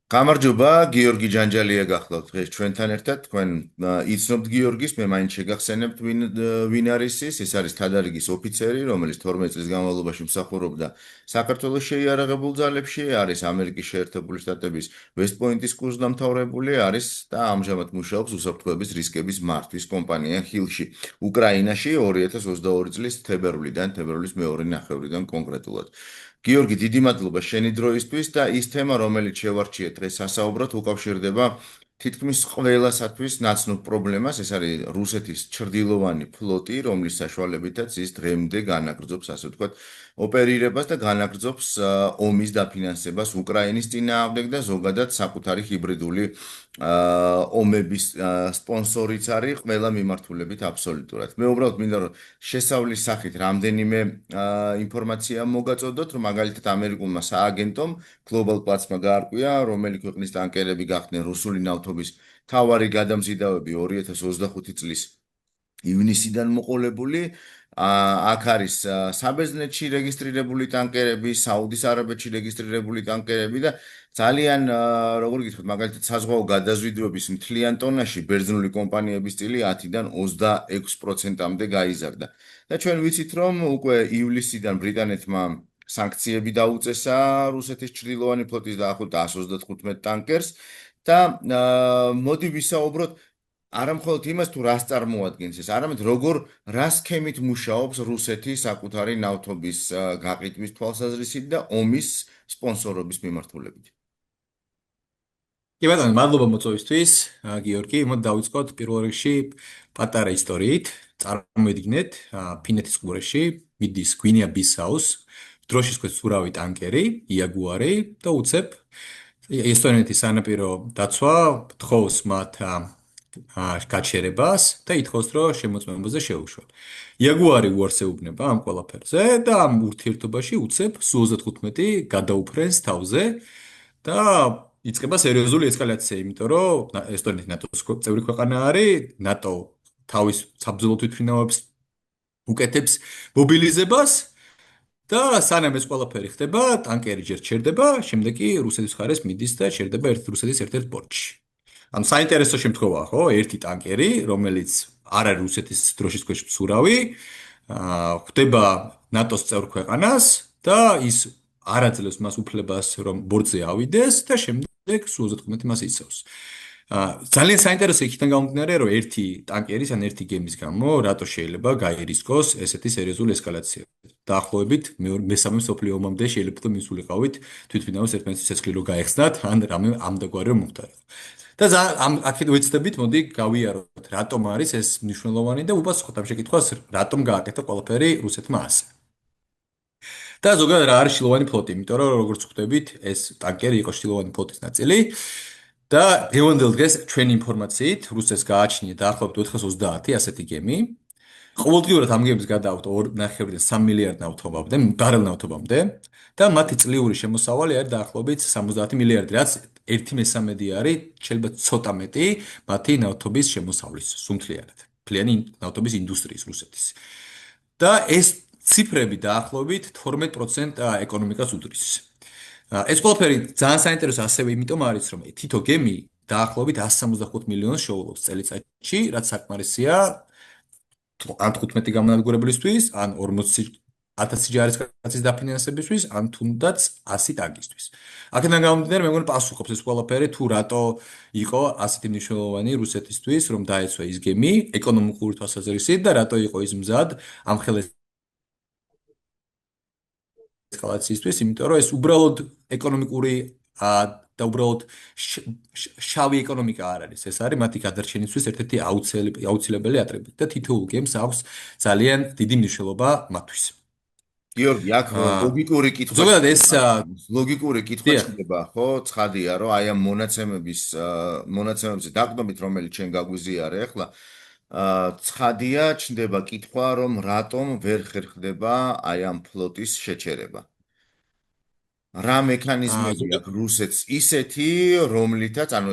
გამარჯობა, გიორგი ჯანჯალია გახლავთ დღეს ჩვენთან ერთად. თქვენ იცნობთ გიორგის, მე მაინც შეგახსენებთ ვინ არის ის. ეს არის თადარიგის ოფიცერი, რომელიც 12 წლის განმავლობაში მსახურობდა საქართველოს შეიარაღებულ ძალებში, არის ამერიკის შეერთებული შტატების ვესტ-პოინტის კურსდამთავრებული, არის და ამჟამად მუშაობს უსაფრთხოების რისკების მართვის კომპანია ჰილში, უკრაინაში 2022 წლის თებერვლის მეორე ნახევრიდან კონკრეტულად. გიორგი, დიდი მადლობა შენი დროისთვის და ის თემა, რომელიც შევარჩიეთ დღეს სასაუბრად, უკავშირდება თითქმის ყველასათვის ნაცნობ პრობლემას, ეს არის რუსეთის ჩრდილოვანი ფლოტი, რომლის საშუალებითაც ის დღემდე განაგრძობს, ასე ვთქვათ, ოპერირებას და განაგრძობს ომის დაფინანსებას უკრაინის წინააღმდეგ და ზოგადად საკუთარი ჰიბრიდული ომების სპონსორიც არის ყველა მიმართულებით აბსოლუტურად. მე უბრალოდ მინდა რომ შესავლის სახით რამდენიმე ინფორმაცია მოგაწოდოთ, რომ მაგალითად ამერიკულმა სააგენტომ Global Platform-მა გაარკვია, რომელი ქვეყნის ტანკერები გახდნენ რუსული ნავთობის მთავარი გადამზიდავები 2025 წლის ივნისიდან მოყოლებული. აქ არის საბერძნეთში რეგისტრირებული ტანკერები, საუდის არაბეთში რეგისტრირებული ტანკერები და ძალიან როგორ გითხრათ, მაგალითად საზღვაო გადაზიდვების მთლიან ტონაში ბერძნული კომპანიების წილი 10-დან 26%-მდე გაიზარდა. და ჩვენ ვიცით, რომ უკვე ივლისიდან ბრიტანეთმა სანქციები დაუწესა რუსეთის ჩრდილოვანი ფლოტის დაახლოებით 135 ტანკერს და მოდი ვისაუბროთ არა მხოლოდ იმას თუ რას წარმოადგენს ეს, არამედ როგორ რა სქემით მუშაობს რუსეთი საკუთარი ნავთობის გაყიდვის თვალსაზრისით და ომის სპონსორობის მიმართულებით. კი ბატონო, მადლობა მოწვევისთვის, გიორგი. მოდ დავიწყოთ პირველ რიგში პატარა ისტორიით. წარმოვიდგინეთ, ფინეთის ყურეში მიდის გვინეა-ბისაუს დროშის ქვეშ ურავი ტანკერი, იაგუარი და უცებ ესტონეთის სანაპირო დაცვა თხოვს მათ გაჩერებას და ითხოვს, რომ შემოწმებაზე შეუშვან. იაგუარი უარსებუბნება ამ ყველაფერზე და ამ ურთიერთობაში უცებ Su-35 გადაუფრენს თავზე და იწყება სერიოზული ესკალაცია, იმიტომ რომ ესტონეთი ნატოს წევრი ქვეყანა არის, ნატო თავის საბრძოლო თვითმფრინავებს უკეთებს მობილიზებას და სანამ ეს ყველაფერი ხდება, ტანკერი ჯერ ჩერდება, შემდეგ კი რუსეთის მხარეს მიდის და ჩერდება რუსეთის ერთ-ერთ პორტში. ანუ საინტერესო შემთხვევაა, ხო, ერთი ტანკერი, რომელიც არ არის რუსეთის დროშის ქვეშ მსურავი, ხდება ნატოს წევრ ქვეყანას და ის არ აძლევს მას უფლებას, რომ ბორტზე ავიდეს და შემდეგ Su-35 მას იცავს. ძალიან საინტერესო იქიდან გამომდინარე, რომ ერთი ტანკერის ან ერთი გემის გამო რატო შეიძლება გაირისკოს ესეთი სერიოზული ესკალაცია. დაახლოებით მესამე მსოფლიო ომამდე შეიძლება რომ მისულიყავით თვითმფრინავის ერთმანეთის ცეცხლი რო გაეხსნათ, ან რამე ამდაგვარი რომ მოხდარიყო. და აქეთ ვეცდებით, მოდი გავიაროთ, რატომ არის ეს მნიშვნელოვანი და უპასუხოთ ამ შეკითხვას, რატომ გააკეთა ყველაფერი რუსეთმა ასე. და ზოგადად რა არის შილოვანი ფლოტი, იმიტომ რომ როგორც ხვდებით, ეს ტანკერი იყო შილოვანი ფლოტის ნაწილი და დღევანდელ დღეს ჩვენი ინფორმაციით რუსეთს გააჩნია დაახლოებით 430 ასეთი გემი. ყოველდღიურად ამ გემებს გადააქვთ 2.5-დან 3 მილიარდ ნავთობამდე, ბარელ ნავთობამდე და მათი წლიური შემოსავალი არის დაახლოებით 70 მილიარდი, რაც 1/3 არის, შეიძლება ცოტა მეტი მათი ნავთობის შემოსავლის სუმთლიანად. მთლიანი ნავთობის ინდუსტრიის რუსეთის. და ეს ციფრები დაახლოებით 12% ეკონომიკას უდრის. ეს ყველაფერი ძალიან საინტერესო ასევე იმიტომ არის, რომ თითო გემი დაახლოებით 165 მილიონს შეუძლებს წელიწადში, რაც საკმარისია ან 15 გამონადგურებლისთვის, ან 40,000 ჯარისკაცის დაფინანსებისთვის, ან თუნდაც 100 ტანკისთვის. აქედან გამომდინარე, მე მგონი პასუხობს ეს ყველაფერი თუ რატო იყო ასეთი მნიშვნელოვანი რუსეთისთვის, რომ დაეცვა ის გემი ეკონომიკური თვალსაზრისით და რატო იყო ის მზად ამ ხელეს ესკალაციისთვის, იმიტომ რომ ეს უბრალოდ ეკონომიკური და უბრალოდ შავი ეკონომიკა არ არის. ეს არის მათი გადარჩენისთვის ერთ-ერთი აუცილებელი ატრიბუტი და თითოეულ გემს აქვს ძალიან დიდი მნიშვნელობა მათთვის. გიორგი, აქ ლოგიკური კითხვა ზოგადად ეს ლოგიკური კითხვა ჩნდება, ხო? ცხადია, რომ აი ამ მონაცემებზე დაყრდნობით, რომელიც ჩვენ გაგვიზიარე ახლა, ცხადია ჩნდება კითხვა, რომ რატომ ვერ ხერხდება აი ამ ფლოტის შეჩერება. რა მექანიზმები აქვს რუსეთს ისეთი, რომლითაც, ანუ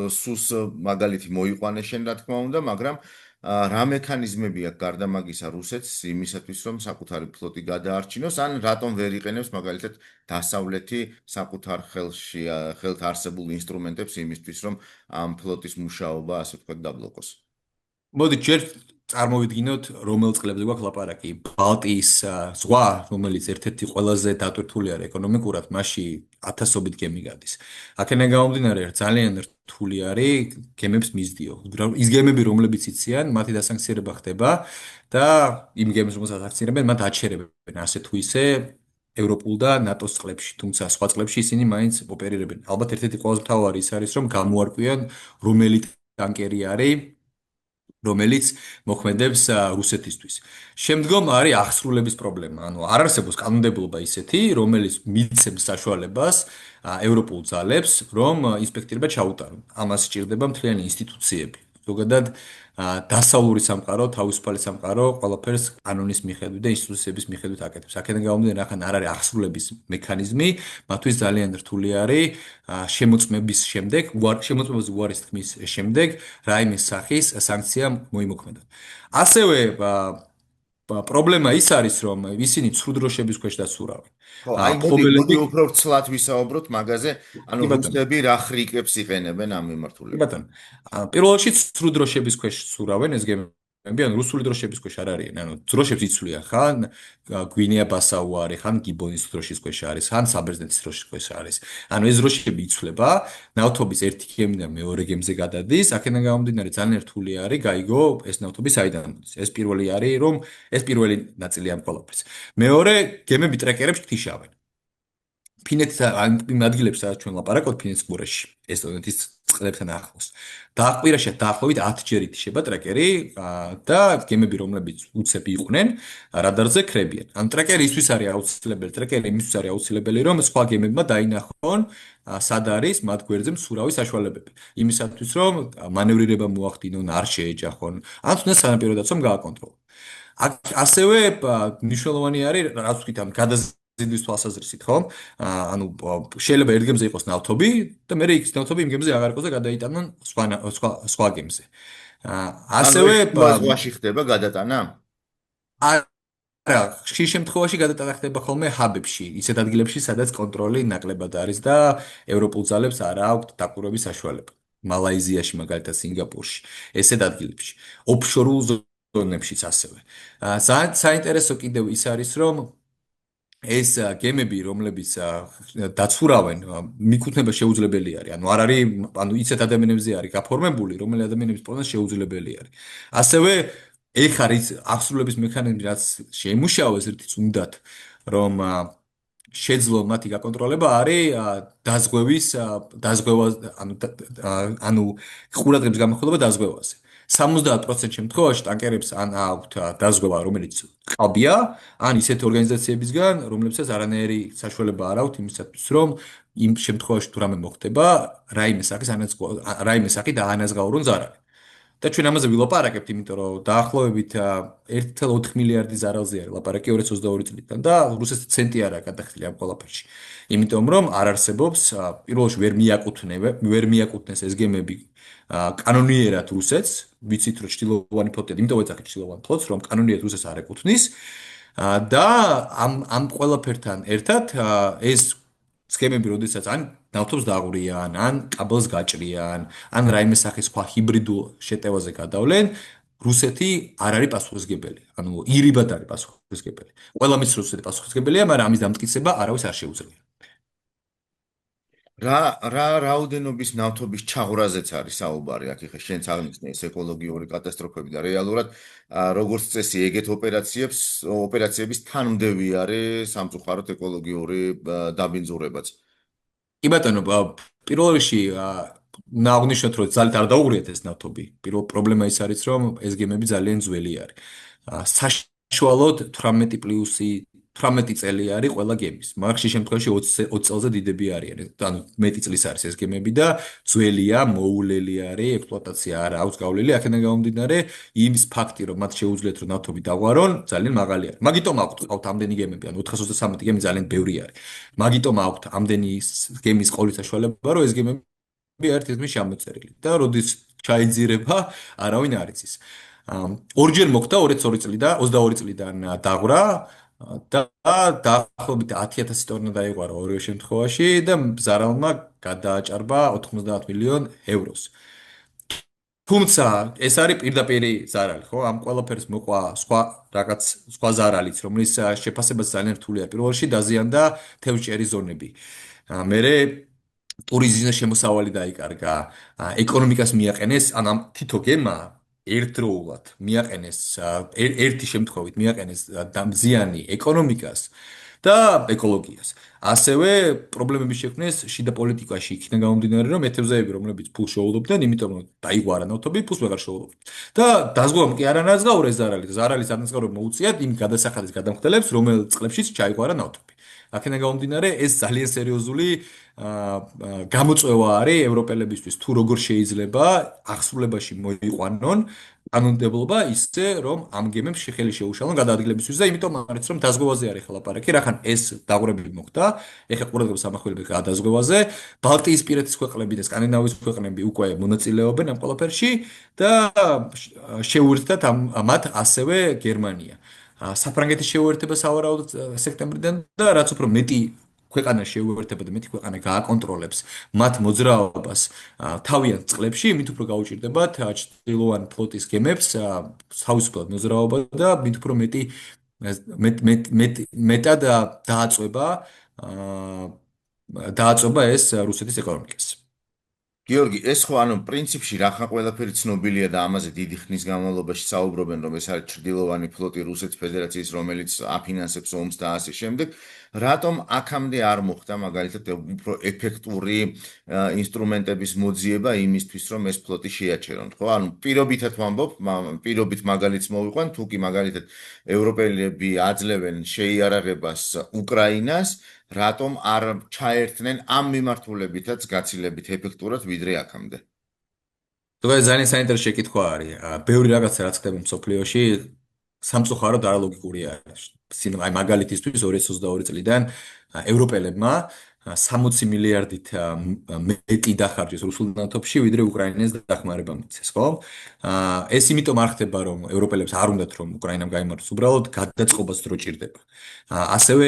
სუს მაგალითი მოიყვანეს შენ რა თქმა უნდა, მაგრამ რა მექანიზმები აქვს გარდა მაგისა რუსეთს იმისათვის, რომ საკუთარი ფლოტი გადაარჩინოს, ან რატომ ვერ იყენებს მაგალითად დასავლეთი საკუთარ ხელთ არსებულ ინსტრუმენტებს იმისთვის, რომ ამ ფლოტის მუშაობა, ასე ვთქვათ, დაბლოკოს? მოდი ჯერ წარმოვიდგინოთ, რომელ წლებზე გვაქვს ლაპარაკი. ბალტიის ზღვა, რომელიც ერთ-ერთი ყველაზე დატვირთული არის ეკონომიკურად, მასში ათასობით გემი გადის. აქედან გამომდინარე, ძალიან რთული არის გემებს მისდიო. ის გემები, რომლებიც იციან, მათი დასანქციერება ხდება და იმ გემებს, რომელსაც აქცირებენ, მათ აჩერებენ ასე თუ ისე ევროპულ და ნატოს წყლებში, თუმცა სხვა წყლებში ისინი მაინც ოპერირებენ. ალბათ ერთ-ერთი ყველაზე მთავარი ის არის, რომ გამოარკვიან რომელი ტანკერი არის რომელიც მოქმედებს რუსეთისთვის. შემდგომ არის აღსრულების პრობლემა. ანუ არ არსებობს კანონმდებლობა ისეთი, რომელიც მიცემს საშუალებას ევროპულ ძალებს, რომ ინსპექტირება ჩაუტარონ. ამას სჭირდება მთლიანი ინსტიტუციები. ზოგადად დასავლური სამყარო, თავისუფალი სამყარო ყველაფერს კანონის მიხედვით და ინსტიტუციების მიხედვით აკეთებს. აქედან გამომდინარე, ახლა არ არის აღსრულების მექანიზმი, მათთვის ძალიან რთული არის შემოწმების შემდეგ, შემოწმების უარის თქმის შემდეგ რაიმე სახის სანქცია მოიმოქმედონ. ასევე პრობლემა ის არის, რომ ისინი ცრუ დროშების ქვეშ დაცურავენ. ხო, აი მოდი უფრო ცლად ვისაუბროთ მაგაზე, ანუ კი ბატონო. რუსები რა ხრიკებს იყენებენ ამ კი მიმართულებით. ბატონო. პირველ რიგში ცრუ დროშების ქვეშ ცურავენ ეს გემები, ანუ რუსული დროშების ქვეშ არ არიან. ანუ დროშებს იცვლიან ხან გვინეა ბასაუ არის, ხან გიბონის დროშის ქვეშ არის, ხან საბერძნეთის დროშის ქვეშ არის. ანუ ეს დროშები იცვლება, ნავთობის ერთი გემიდან მეორე გემზე გადადის, აქედან გამომდინარე ძალიან რთული არის გაიგო ეს ნავთობი საიდან მოდის. ეს პირველი არის, რომ ეს პირველი ნაწილი ამ ყველაფერს. მეორე, გემები ტრეკერებს თიშავენ. ფინეთის იმ ადგილებში, სადაც ჩვენ ლაპარაკობთ, ფინეთის ყურეში, ესტონეთის წყლებთან ახლოს. დააკვირაშია დაახლოებით 10 ჯერ ითიშება ტრეკერი და გემები, რომლებიც უცებ იყვნენ, რადარზე ქრებიან. ან ტრეკერი ისთვის არის აუცილებელი, ტრეკერი იმისთვის არის აუცილებელი, რომ სხვა გემებმა დაინახონ სად არის მათ გვერდზე მსურავი საშუალებები. იმისათვის, რომ მანევრირება მოახდინონ, არ შეეჯახონ, ან თუნდაც სანაპირო დაცვამ გააკონტროლონ. ასევე მნიშვნელოვანი არის, რაც ვთქვით, ამ ზიდვის თვალსაზრისით, ხო? ანუ შეიძლება ერთ გემზე იყოს ნავთობი და მე იქ ნავთობი იმ გემზე აღარ იყოს და გადაიტანონ სხვა გემზე. ასევე ზღვაში ხდება გადატანა? არა, ხშირ შემთხვევაში გადატანა ხდება ხოლმე ჰაბებში, ისეთ ადგილებში, სადაც კონტროლი ნაკლებად არის და ევროპულ ძალებს არ აქვთ დაკვირვების საშუალება. მალაიზიაში, მაგალითად, სინგაპურში, ესეთ ადგილებში, ოფშორულ ზონებშიც ასევე. საინტერესო კიდევ ის არის, რომ ეს გემები, რომლებიც დაცურავენ, მიკუთვნება შეუძლებელი არის. ანუ არ არის, ანუ ისეთ ადამიანებზე არის გაფორმებული, რომელი ადამიანების პოვნა შეუძლებელი არის. ასევე ეხ არის აღსრულების მექანიზმი, რაც შეიმუშავეს ერთიც უნდათ, რომ შეძლო მათი გაკონტროლება არის დაზღვევა, ანუ ყურადღების გამახვილება დაზღვევაზე. 70% შემთხვევაში ტანკერებს ან აქვთ დაზღვევა, რომელიც ყალბია, ან ისეთი ორგანიზაციებისგან, რომლებსაც არანაირი საშუალება არ აქვთ იმისათვის, რომ იმ შემთხვევაში თუ რამე მოხდება, რაიმე სახით აანაზღაურონ ზარალი. და ჩვენ ამაზე ვილაპარაკებთ, იმიტომ რომ დაახლოებით 1.4 მილიარდი ზარალზე არის ლაპარაკი 2022 წლიდან და რუსეთის ცენტი არაა გადახდილი ამ ყველაფერში. იმიტომ რომ არ არსებობს, პირველ რიგში ვერ მიაკუთვნეს ეს გემები კანონიერად რუსეთს, ვიცით რომ ჭtildeოვანი ფლოტია, იმიტომ ეძახით ჭtildeოვან ფლოტს, რომ კანონიერად რუსეთს არ ეკუთვნის და ამ ყველაფერთან ერთად ეს სქემები, როდესაც ან ნავთობს დააღვრიან, ან კაბელს გაჭრიან, ან რაიმე სახის სხვა ჰიბრიდულ შეტევაზე გადავლენ, რუსეთი არ არის პასუხისმგებელი. ანუ ირიბად არის პასუხისმგებელი. ყველა მის რუსეთი პასუხისმგებელია, მაგრამ ამის დამტკიცება არავის არ შეუძლია. რა რაოდენობის ნავთობის ჩაღვრაზეც არის საუბარი, აქ ხე შენც აღნიშნე ეს ეკოლოგიური კატასტროფები და რეალურად როგორც წესი ეგეთ ოპერაციების თანმდევი არის სამწუხაროდ ეკოლოგიური დაბინძურებაც. კი ბატონო, პირველ რიგში უნდა აღნიშნოთ, რომ ძალით არ დაუღრიათ ეს ნავთობი. პირველ პრობლემა ის არის, რომ ეს გემები ძალიან ძველი არის. საშუალოდ 18 წელი არის ყველა გემის. მაგში შემთხვევაში 20 წელზე დიდები არიან. ანუ მეტი წლის არის ეს გემები და ძველია, მოულელი არის, ექსპლუატაცია არ აქვს გავლილი. აქედან გამომდინარე, იმის ფაქტი, რომ მათ შეუძლიათ რომ ნავთობი დაღვარონ, ძალიან მაღალი არის. მაგიტომ აქვთ ამდენი გემები, ანუ 433 გემი ძალიან ბევრი არის. მაგიტომ აქვთ ამდენი გემის ყოლის საშუალება, რომ ეს გემები ერთ-ერთში შემოწერილი და როდის ჩაიძირება, არავინ არ იცის. ორჯერ მოხდა 2022 წლიდან 22 წლიდან დაღვრა და დაახლოებით 10000 ტონა დაიღვარა ორივე შემთხვევაში და ზარალმა გადააჭარბა 90 მილიონ ევროს. თუმცა ეს არის პირდაპირი ზარალი, ხო? ამ ყველაფერს მოყვა სხვა ზარალიც, რომლის შეფასებაც ძალიან რთულია. პირველ რიგში დაზიანდა თევზჭერის ზონები. მერე ტურიზმის შემოსავალი დაიკარგა, ეკონომიკას მიაყენეს, ამ თითო გემმა ერთდროულად მიაყენეს ერთი შემთხვევით მიაყენეს ზიანი ეკონომიკას და ეკოლოგიას. ასევე პრობლემები შექმნეს შიდა პოლიტიკაში, იქიდან გამომდინარე, რომ ეთევზეები, რომლებიც ფულს შეულობდნენ, იმიტომ რომ დაიგვარა ნავთობი, ფულს ვეღარ შეულობდნენ. და დაზღვევამ კი არ ანაზღაურეს ზარალი, ზარალის ანაზღაურება მოუწიათ იმ გადასახადის გადამხდელებს, რომელ წყლებშიც ჩაიგვარა ნავთობი. აქედან გამომდინარე, ეს ძალიან სერიოზული გამოწვევა არის ევროპელებისთვის, თუ როგორ შეიძლება აღსრულებაში მოიყვანონ კანონმდებლობა ისე, რომ ამ გემებს ხელი შეუშალონ გადაადგილებისთვის და იმიტომ არის, რომ დაზღვევაზე არის ხა ლაპარაკი, რახან ეს დაღვრები მოხდა, ეხლა ყურადღებას ამახვილებთ გადაზღვევაზე, ბალტიისპირეთის ქვეყნები და სკანდინავიის ქვეყნები უკვე მონაწილეობენ ამ ყველაფერში და შეუერთდათ მათ ასევე გერმანია. საფრანგეთის შეუერთება სავარაუდოდ სექტემბრიდან და რაც უფრო მეტი ქვეყანა შეუერთება და მეტი ქვეყანა გააკონტროლებს მათ მოძრაობას თავიანთ წყლებში, მით უფრო გაუჭირდებათ ჩრდილოვან ფლოტის გემებს თავისუფლად მოძრაობა და მით უფრო მეტად დააწובה ეს რუსეთის ეკონომიკას. გიორგი, ეს ხო ანუ პრინციპში რახან ყველაფერი ცნობილია და ამაზე დიდი ხნის განმავლობაში საუბრობენ, რომ ეს არის ჩრდილოვანი ფლოტი რუსეთის ფედერაციის, რომელიც აფინანსებს ომს და ასე შემდეგ. რატომ აქამდე არ მოხდა მაგალითად უფრო ეფექტური ინსტრუმენტების მოძიება იმისთვის, რომ ეს ფლოტი შეაჩერონ, ხო? ანუ პირობითად ვამბობ, პირობით მაგალითს მოვიყვან, თუ კი მაგალითად ევროპელები აძლევენ შეიარაღებას უკრაინას, რატომ არ ჩაერთნენ ამ მიმართულებითაც გაცილებით ეფექტურად ვიდრე აქამდე? ზოგადად ძალიან საინტერესო შეკითხვა არის. ბევრი რაღაცა რაც ხდება მსოფლიოში სამწუხაროდ არალოგიკური არის. აი მაგალითისთვის 2022 წლიდან ევროპელებმა 60 მილიარდით მეტი დახარჯეს რუსულ ნავთობში, ვიდრე უკრაინას დახმარება მიცეს, ხო? ეს იმიტომ არ ხდება, რომ ევროპელებს არ უნდათ რომ უკრაინამ გაიმარჯვოს, უბრალოდ გადაწყობაც დრო ჭირდება. ასევე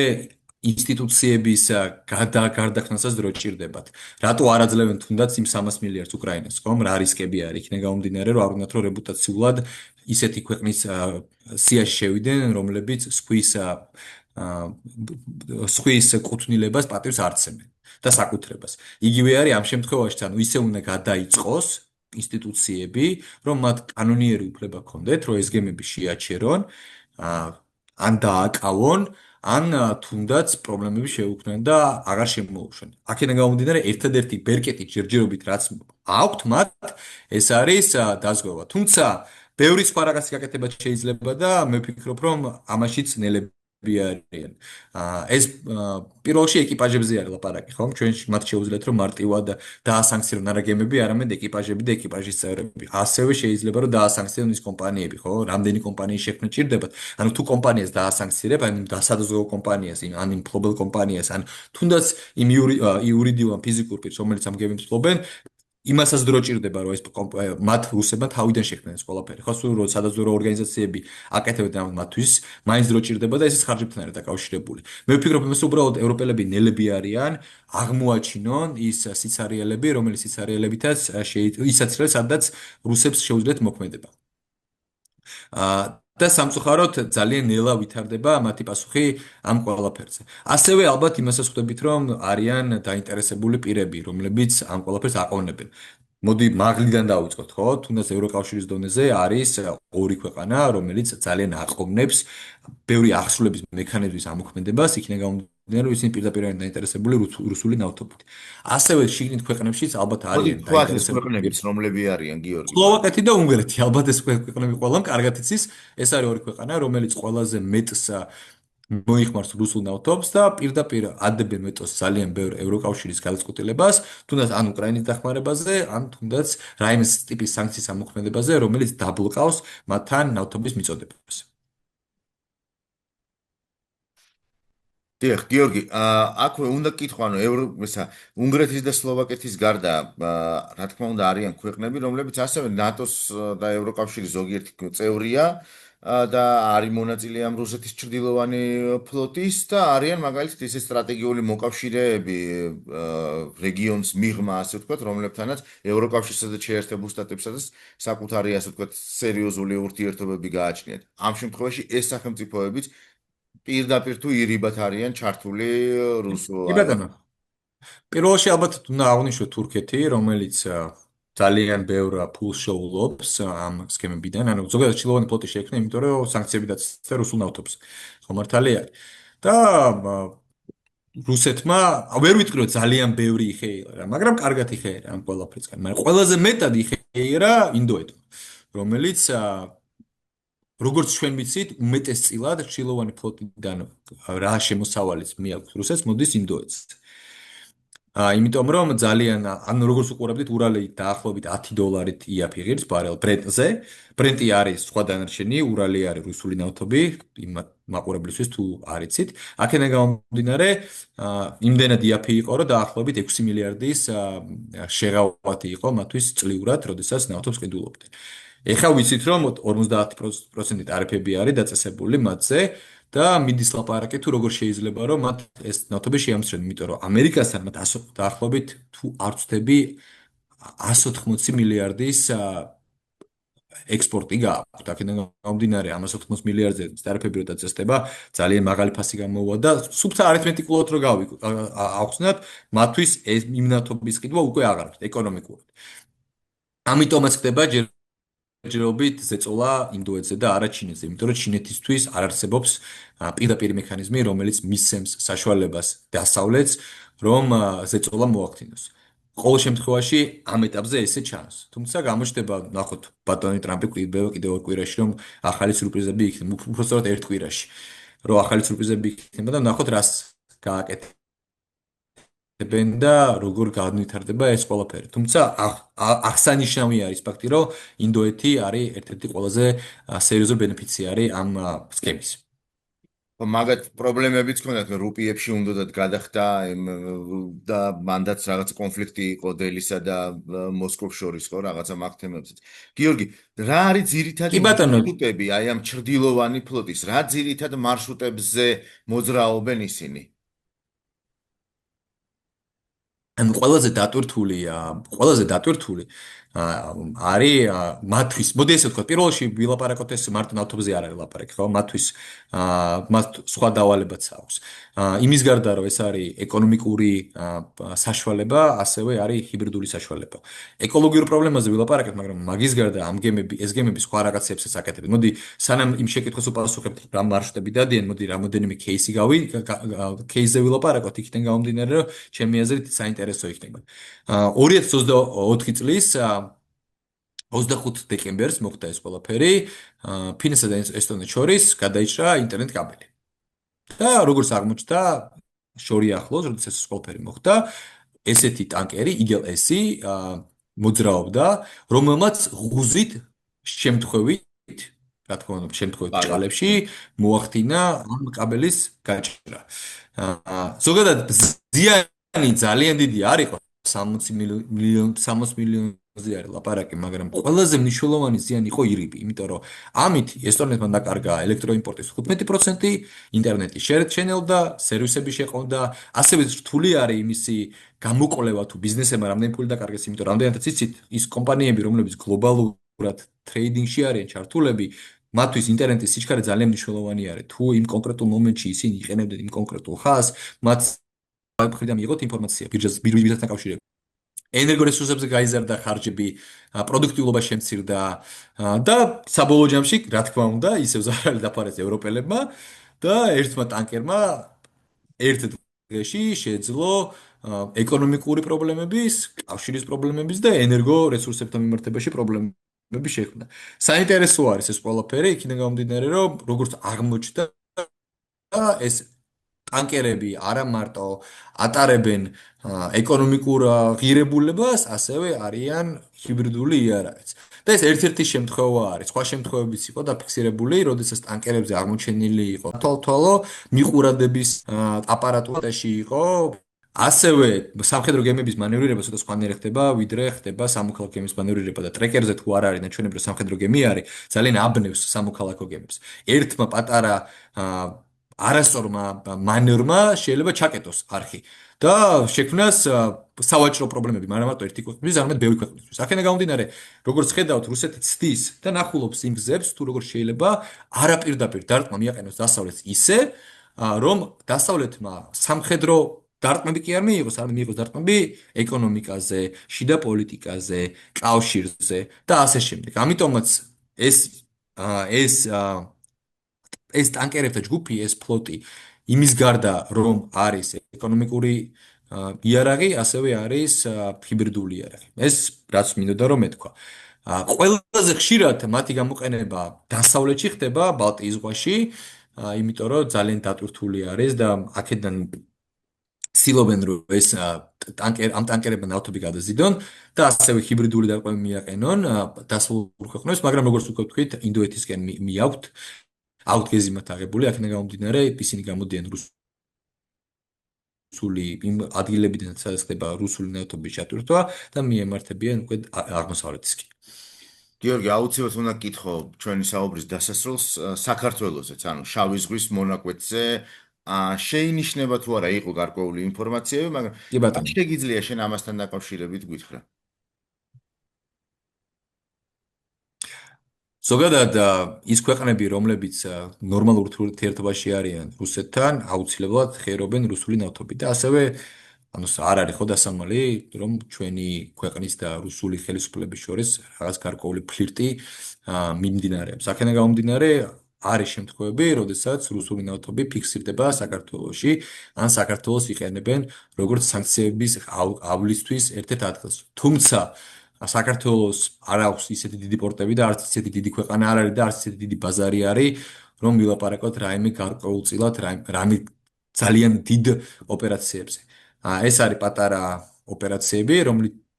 ინსტიტუციების გარდაქმნასაც დრო ჭირდებათ. რატო არ აძლევენ თუნდაც იმ 300 მილიარდს უკრაინას, ხო? რა რისკები არის? იქიდან გამომდინარე, რომ არ უნდათ რომ რეპუტაციულად ისეთი ქვეყნის სიაში შევიდნენ, რომლებიც სხვის კუთვნილებას პატივს არცემენ და საკუთრებას. იგივე არის ამ შემთხვევაშიც, ანუ ისე უნდა გადაიწყოს ინსტიტუციები, რომ მათ კანონიერი უფლება ჰქონდეთ, რომ ეს გემები შეაჩერონ, ან დააკავონ, ან თუნდაც პრობლემები შეუქმნან და აღარ შემოუშვენ. აქედან გამომდინარე, ერთადერთი ბერკეტი ჯერჯერობით რაც აქვთ მათ, ეს არის დაზღვევა. თუმცა ბევრი სხვა რაღაცი გაკეთება შეიძლება და მე ვფიქრობ, რომ ამაშიც ნელები არიან. ეს პირველ რიგში ეკიპაჟებზე არის ლაპარაკი, ხო? ჩვენ მათ შეუძლიათ რომ მარტივად დაასანქციონონ არა გემები, არამედ ეკიპაჟები და ეკიპაჟის წევრები. ასევე შეიძლება რომ დაასანქციონონ ის კომპანიები, ხო? რამდენი კომპანიის შექმნა ჭირდებათ. ანუ თუ კომპანიას დაასანქცირებ, ან დასადაზღვევო კომპანიას, ან იმ ფლობელ კომპანიას, ან თუნდაც იმ იურიდიულ ან ფიზიკურ პირს, რომელიც ამ გემებს ფლობენ, იმასაც დრო ჭირდება, რომ ეს მათ რუსებმა თავიდან შექმნეს ყველაფერი. ხო, სულ რომ სადაზვერვო ორგანიზაციები აკეთებდნენ მათთვის, მაინც დრო ჭირდება და ეს ხარჯებთან არის დაკავშირებული. მე ვფიქრობ, იმას უბრალოდ ევროპელები ნელები არიან, აღმოაჩინონ ის სიცარიელები, რომელიც სიცარიელებითაც ისაც სადაც რუსებს შეუძლიათ მოქმედება. და სამწუხაროდ ძალიან ნელა ვითარდება მათი პასუხი ამ ყველაფერზე. ასევე ალბათ იმასაც ხვდებით, რომ არიან დაინტერესებული პირები, რომლებიც ამ ყველაფერს აყოვნებენ. მოდი მაღლიდან დავიწყოთ, ხო? თუნდაც ევროკავშირის დონეზე არის ორი ქვეყანა, რომელიც ძალიან აყოვნებს ბევრი აღსრულების მექანიზმის ამოქმედებას, იქნება გამომდინარე, რომ ისინი პირდაპირ არიან დაინტერესებული რუსული ნავთობით. ასევე შიგნით ქვეყნებშიც ალბათ არიან დაინტერესებული ქვეყნებიც, რომლები არიან, გიორგი? სლოვაკეთი და უნგრეთი, ალბათ ეს ქვეყნები ყველამ კარგად იცის. ეს არის ორი ქვეყანა, რომელიც ყველაზე მეტს მოიხმარს რუსულ ნავთობს და პირდაპირ ადებენ მეტოს ძალიან ბევრ ევროკავშირის გადაწყვეტილებას, თუნდაც ან უკრაინის დახმარებაზე, ან თუნდაც რაიმე ტიპის სანქციის ამოქმედებაზე, რომელიც დაბლოკავს მათთან ნავთობის მიწოდებას. დიახ, გიორგი, აქვე უნდა კითხვა, ანუ უნგრეთის და სლოვაკეთის გარდა, რა თქმა უნდა, არიან ქვეყნები, რომლებიც ასევე ნატოს და ევროკავშირის ზოგიერთი წევრია და არის მონაწილე ამ რუსეთის ჩრდილოვანი ფლოტის და არიან მაგალითად ისე სტრატეგიული მოკავშირეები რეგიონს მიღმა, ასე ვთქვათ, რომლებთანაც ევროკავშირსა და შეერთებულ შტატებსაც საკუთარი, ასე ვთქვათ, სერიოზული ურთიერთობები გააჩნიათ. ამ შემთხვევაში ეს სახელმწიფოებიც პირდაპირ თუ ირიბად არიან ჩართული რუსულ კი ბატონო. პირველში ალბათ უნდა აღვნიშნო თურქეთი, რომელიც ძალიან ბევრ ფულს შეულობს ამ სქემებიდან. ანუ ზოგადად ჩილოვანი ფლოტი შეიქმნა, იმიტომ რომ სანქციები დაწესდა რუსულ ნავთობს. ხო მართალია არის. და რუსეთმა ვერ ვიტყვი რომ ძალიან ბევრი იხეირა, მაგრამ კარგად იხეირა ამ ყველაფრისგან. მაგრამ ყველაზე მეტად იხეირა ინდოეთმა, რომელიც როგორც ჩვენ ვიცით, უმეტესწილად ჩილოვანი ფლოტიდან რა შემოსავალიც მიაქვს რუსეთს, მოდის ინდოეთს. იმიტომ რომ ძალიან ანუ როგორც უყურებდით ურალი დაახლოებით $10 იაფიღებს ბარელ ბრენტზე. ბრენტი არის სხვა დანარჩენი, ურალი არის რუსული ნავთობი, იმ მაყურებლისთვის თუ არიცით. აქედან გამომდინარე, იმდენად იაფი იყო, რომ დაახლოებით 6 მილიარდის შეღავათი იყო მათთვის წლიურად, როდესაც ნავთობს ყიდულობდნენ. ეხლა ვიცით რომ 50% ტარიფები არის დაწესებული მათზე და მიდის ლაპარაკი თუ როგორ შეიძლება რომ მათ ეს ნავთობი შეამცირონ, იმიტომ რომ ამერიკასთან მათ დაახლოებით თუ არ ვცდები 180 მილიარდის ექსპორტი გააქვთ. აქედან გამომდინარე 180 მილიარდზე ტარიფები რო დაწესდება, ძალიან მაღალი ფასი გამოვა და სუფთა არითმეტიკულად რო ავხსნათ, მათთვის ეს იმ ნავთობის ყიდვა უკვე აღარ არის ეკონომიკურად. ამიტომაც ხდება ჯერჯერობით ზეწოლა ინდოეთზე და არა ჩინეთზე, იმიტომ რომ ჩინეთისთვის არ არსებობს პირდაპირ მექანიზმი, რომელიც მისცემს საშუალებას დასავლეთს, რომ ზეწოლა მოახდინოს. ყოველ შემთხვევაში ამ ეტაპზე ესე ჩანს. თუმცა გამოჩნდება, ნახოთ, ბატონი ტრამპი კიდევ ორ კვირაში რომ ახალი სიურპრიზები იქნება, უბრალოდ ერთ კვირაში, რომ ახალი სიურპრიზები იქნება და ნახოთ რას გააკეთებენ და როგორ განვითარდება ეს ყველაფერი. თუმცა აღსანიშნავი არის ფაქტი, რომ ინდოეთი არის ერთ-ერთი ყველაზე სერიოზული ბენეფიციარი ამ სქემის. მაგათ პრობლემებიც ქონდათ, რომ რუპიებში უნდათ გადახდა და მანდაც რაღაც კონფლიქტი იყო დელისა და მოსკოვს შორის, ხო, რაღაცა მაგ თემებზეც. გიორგი, რა არის ძირითადი კი ბატონო, მარშრუტები, აი ამ ჩრდილოვანი ფლოტის, რა ძირითად მარშრუტებზე მოძრაობენ ისინი? ან ყველაზე დატვირთული არის მათთვის. მოდი ესე ვთქვა, პირველში ვილაპარაკოთ ეს მარტო ნავთობზე არ არის ლაპარაკი, ხო? მათთვის მათ სხვა დავალებაც აქვს. იმის გარდა რომ ეს არის ეკონომიკური საშუალება, ასევე არის ჰიბრიდული საშუალება. ეკოლოგიურ პრობლემაზე ვილაპარაკეთ, მაგრამ მაგის გარდა ეს გემები სხვა რაღაცებსაც აკეთებენ. მოდი სანამ იმ შეკითხვას უპასუხებთ, რა მარშრუტები დადიან, მოდი რამოდენიმე кейსზე ვილაპარაკოთ, იქიდან გამომდინარე, რომ ჩემი აზრით საინტერესო იქნება. 2024 წლის 25 დეკემბერს მოხდა ეს ყველაფერი, ფინეთსა და ესტონეთს შორის გადაიჭრა ინტერნეტ კაბელი. და როგორც აღმოჩნდა, შორი ახლოს, როდესაც ეს ყველაფერი მოხდა, ესეთი ტანკერი იგელ-ესი მოძრაობდა, რომელმაც ღუზით შემთხვევით, რა თქმა უნდა, შემთხვევით ჭყალებში მოახდინა ამ კაბელის გაჭრა. ზოგადად ზიანი ძალიან დიდი არ იყო, 60 მილიონზე არის ლაპარაკი, მაგრამ ყველაზე მნიშვნელოვანი ზიანი იყო ირიბი, იმიტომ რომ ამით ესტონეთმა დაკარგა ელექტროიმპორტის 15%, ინტერნეტი შეჩენილდა, სერვისები შეყონდა, ასევე რთული არის იმისი გამოკვლევა თუ ბიზნესებმა რამდენი ფული დაკარგეს, იმიტომ რომ რამდენადაც იცით, ის კომპანიები, რომლებიც გლობალურად ტრეიდინგში არიან ჩართულები, მათთვის ინტერნეტის სიჩქარე ძალიან მნიშვნელოვანი არის. თუ იმ კონკრეტულ მომენტში ისინი იყენებდნენ იმ კონკრეტულ ხაზს, მათ მხრიდან მიიღოთ ინფორმაცია ბირჟასთან კავშირებით. ენერგორესურსებზე გაიზარდა ხარჯები, პროდუქტიულობა შემცირდა და საბოლოო ჯამში, რა თქმა უნდა, ისევ ზარალი დაფარეს ევროპელებმა და ერთმა ტანკერმა ერთ დღეში შეძლო ეკონომიკური პრობლემების, კავშირის პრობლემების და ენერგორესურსებთან მიმართებაში პრობლემები შექმნა. საინტერესო არის ეს ყველაფერი, იქიდან გამომდინარე, რომ როგორც აღმოჩნდა ეს ტანკერები არა მარტო ატარებენ ეკონომიკურ ღირებულებას, ასევე არიან ჰიბრიდული იარაღიც. და ეს ერთ-ერთი შემთხვევა არის. სხვა შემთხვევებიც იყო დაფიქსირებული, როდესაც ტანკერებზე აღმოჩენილი იყო თვალთვალო მიყურადების აპარატურაში იყო. ასევე სამხედრო გემების მანევრირება ცოტა სხვანაირი ხდება, ვიდრე ხდება სამოქალაქო გემის მანევრირება და ტრეკერზე თუ არ არის ნაჩვენები, რომ სამხედრო გემი არის, ძალიან აბნევს სამოქალაქო გემებს. ერთმა პატარა არასწორმა მანევრმა შეიძლება ჩაკეტოს არხი და შექმნას სავაჭრო პრობლემები, მაგრამ მარტო ერთი ქვეყნისთვის, არამედ ბევრი ქვეყნისთვის. აქედან გამომდინარე, როგორც ხედავთ, რუსეთი ცდის და ნახულობს იმ გზებს, თუ როგორ შეიძლება არაპირდაპირ დარტყმა მიაყენოს დასავლეთს ისე, რომ დასავლეთმა სამხედრო დარტყმები კი არ მიიღოს, არამედ მიიღოს დარტყმები ეკონომიკაზე, შიდა პოლიტიკაზე, კავშირზე და ასე შემდეგ. ამიტომაც ეს ეს ეს ტანკერებთა ჯგუფი, ეს ფლოტი იმის გარდა, რომ არის ეკონომიკური იარაღი, ასევე არის ჰიბრიდული იარაღი. ეს რაც მინდოდა რომ მეთქვა. ყველაზე ხშირად მათი გამოყენება დასავლეთში ხდება ბალტიის ზღვაში, იმიტომ რომ ძალიან დატვირთული არის და აქედან ცდილობენ რომ ეს ამ ტანკერებმა ნავთობი გადაზიდონ და ასევე ჰიბრიდული დარტყმები მიაყენონ დასავლურ ქვეყნებს, მაგრამ როგორც უკვე ვთქვით, ინდოეთისკენ მიაქვთ აუთ გეზიმათ აღებული, აქედან გამომდინარე, ისინი გამოდიან რუსული იმ ადგილებიდან, სადაც ხდება რუსული ნავთობის ჩატვირთვა და მიემართებიან უკვე აღმოსავლეთისკენ. გიორგი, აუცილებლად უნდა გკითხო ჩვენი საუბრის დასასრულს საქართველოსაც, ანუ შავი ზღვის მონაკვეთზე შეინიშნება თუ არა იყო გარკვეული ინფორმაციები, მაგრამ კი რაც ბატონო. შეგიძლია შენ ამასთან დაკავშირებით გითხრა. ზოგადად ის ქვეყნები, რომლებიც ნორმალურ ურთიერთობაში არიან რუსეთთან, აუცილებლად ხეირობენ რუსული ნავთობით და ასევე ანუ არ არის ხო დასამალი, რომ ჩვენი ქვეყნის და რუსული ხელისუფლების შორის რაღაც გარკვეული ფლირტი მიმდინარეობს. აქედან გამომდინარე, არის შემთხვევები, როდესაც რუსული ნავთობი ფიქსირდება საქართველოში, ან საქართველოს იყენებენ როგორც სანქციებისავლისთვის ერთ-ერთ ადგილს. თუმცა საქართველოს არ აქვს ისეთი დიდი პორტები და არც ისეთი დიდი ქვეყანა არ არის და არც ისეთი დიდი ბაზარი არის, რომ ვილაპარაკოთ რაიმე გარკვეულწილად, რაიმე ძალიან დიდ ოპერაციებზე. ეს არის პატარა ოპერაციები,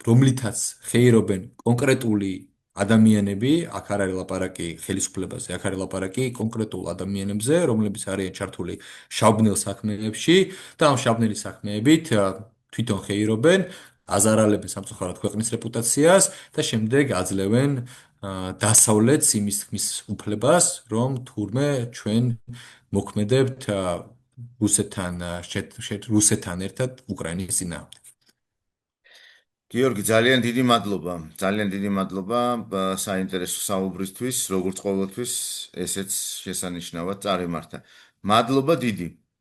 რომლითაც ხეირობენ კონკრეტული ადამიანები, აქ არ არის ლაპარაკი ხელისუფლებაზე, აქ არის ლაპარაკი კონკრეტულ ადამიანებზე, რომლებიც არიან ჩართული შავბნელ საქმეებში და ამ შავბნელი საქმეებით თვითონ ხეირობენ, აზარალებენ სამწუხაროდ ქვეყნის რეპუტაციას და შემდეგ აძლევენ დასავლეთს იმის თქმის უფლებას, რომ თურმე ჩვენ მოქმედებთ რუსეთთან ერთად უკრაინის წინააღმდეგ. გიორგი, ძალიან დიდი მადლობა საინტერესო საუბრისთვის, როგორც ყოველთვის, ესეც შესანიშნავად წარიმართა. მადლობა დიდი.